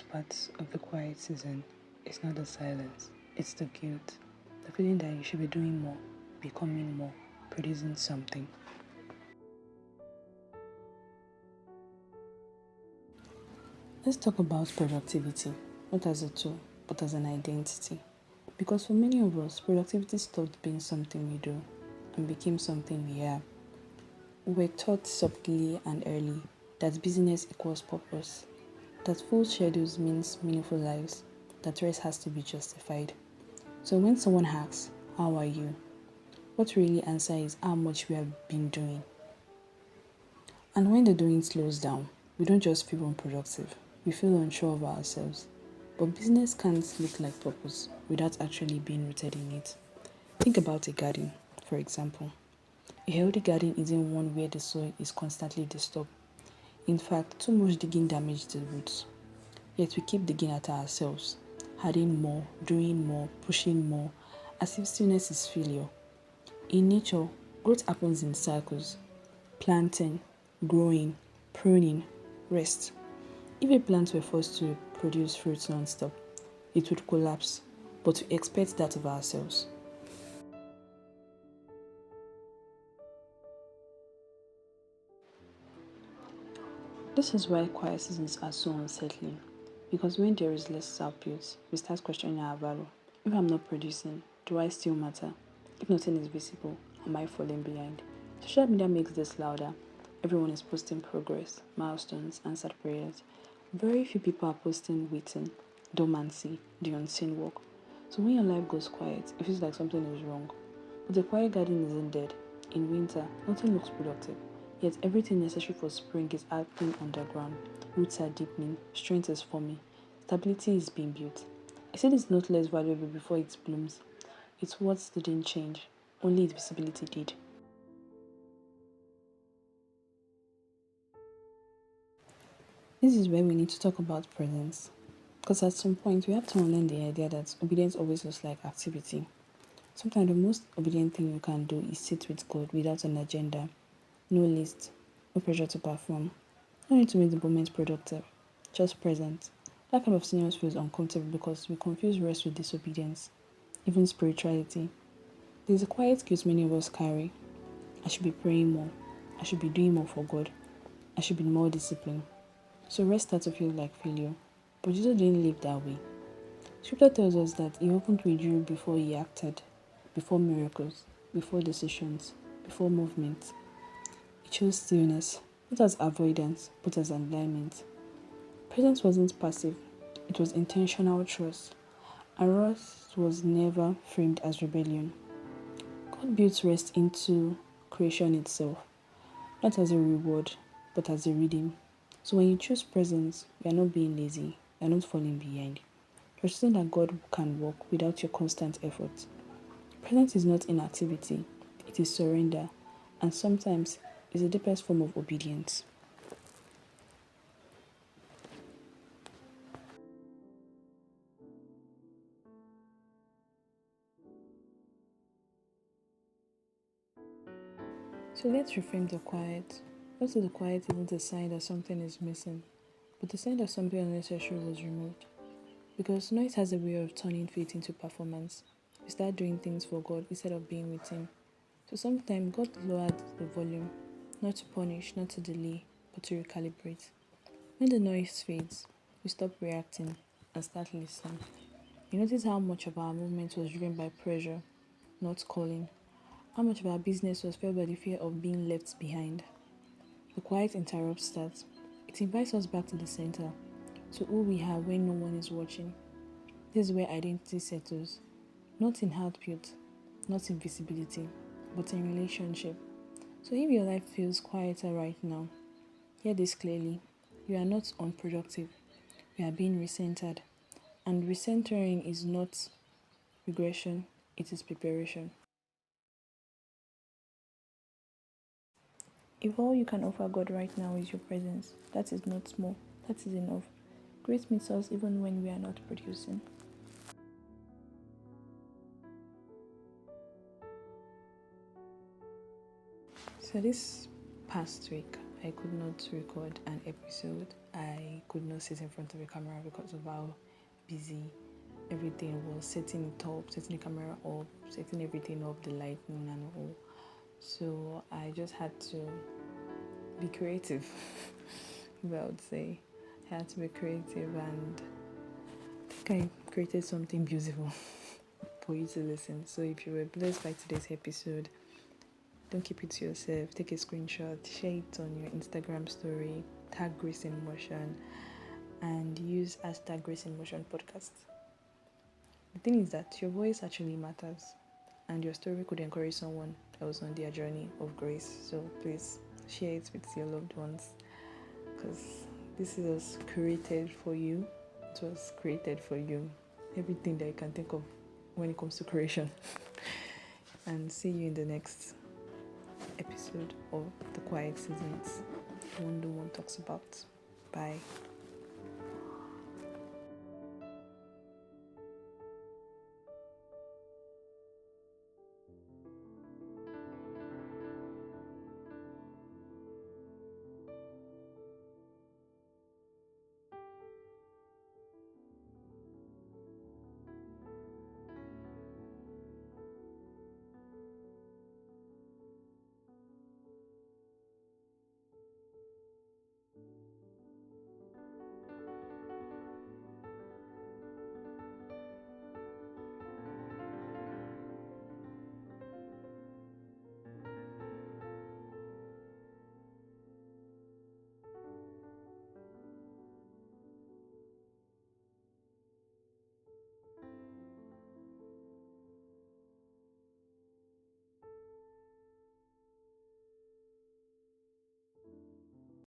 part of the quiet season is not the silence, it's the guilt. The feeling that you should be doing more, becoming more, producing something. Let's talk about productivity, not as a tool, but as an identity. Because for many of us, productivity stopped being something we do and became something we are. We were taught subtly and early that business equals purpose, that full schedules means meaningful lives, that rest has to be justified. So when someone asks, "How are you?" what we really answer is how much we have been doing. And when the doing slows down, we don't just feel unproductive, we feel unsure of ourselves. But business can't look like purpose without actually being rooted in it. Think about a garden, for example. A healthy garden isn't one where the soil is constantly disturbed. In fact, too much digging damages the roots. Yet we keep digging at ourselves, adding more, doing more, pushing more, as if stillness is failure. In nature, growth happens in cycles: planting, growing, pruning, rest. If a plant were forced to produce fruits non-stop, it would collapse, but we expect that of ourselves. This is why quiet seasons are so unsettling, because when there is less output, we start questioning our value. If I'm not producing, do I still matter? If nothing is visible, am I falling behind? Social media makes this louder. Everyone is posting progress, milestones, answered prayers. Very few people are posting waiting, dormancy, the unseen work. So when your life goes quiet, it feels like something is wrong. But the quiet garden isn't dead. In winter, nothing looks productive. Yet everything necessary for spring is happening underground. Roots are deepening, strength is forming, stability is being built. I said it's not less valuable before it blooms. Its words didn't change, only its visibility did. This is where we need to talk about presence. Because at some point, we have to unlearn the idea that obedience always looks like activity. Sometimes the most obedient thing you can do is sit with God without an agenda, no list, no pressure to perform, no need to make the moment productive, just present. That kind of silence feels uncomfortable because we confuse rest with disobedience, even spirituality. There's a quiet guilt many of us carry. I should be praying more. I should be doing more for God. I should be more disciplined. So rest starts to feel like failure. But Jesus didn't live that way. Scripture tells us that he opened with you before he acted, before miracles, before decisions, before movement. He chose stillness, not as avoidance, but as alignment. Presence wasn't passive, it was intentional trust. And rest was never framed as rebellion. God built rest into creation itself, not as a reward, but as a rhythm. So when you choose presence, you are not being lazy, you are not falling behind. You're trusting that God can work without your constant effort. Presence is not inactivity, it is surrender, and sometimes is the deepest form of obedience. So let's reframe the quiet. What if the quiet isn't a sign that something is missing, but a sign that something unnecessary was removed? Because noise has a way of turning faith into performance. We start doing things for God instead of being with Him. So sometimes God lowered the volume, not to punish, not to delay, but to recalibrate. When the noise fades, we stop reacting and start listening. You notice how much of our movement was driven by pressure, not calling. How much of our business was fueled by the fear of being left behind. The quiet interrupts that. It invites us back to the center, to who we are when no one is watching. This is where identity settles, not in output, not in visibility, but in relationship. So if your life feels quieter right now, hear this clearly. You are not unproductive. You are being recentered. And recentering is not regression, it is preparation. If all you can offer God right now is your presence, that is not small, that is enough. Grace meets us even when we are not producing. So this past week, I could not record an episode. I could not sit in front of a camera because of how busy everything was, setting it up, setting the camera up, setting everything up, the lighting and all. So I just had to be creative. I would say I had to be creative, and I think I created something beautiful for you to listen. So if you were blessed by today's episode, don't keep it to yourself. Take a screenshot, share it on your Instagram story, tag Grace in Motion, and use hashtag Grace in Motion podcast. The thing is that your voice actually matters, and your story could encourage someone else on their journey of grace. So please share it with your loved ones, because this is created for you. It was created for you. Everything that you can think of when it comes to creation. And see you in the next episode of The Quiet Seasons. One talks about. Bye.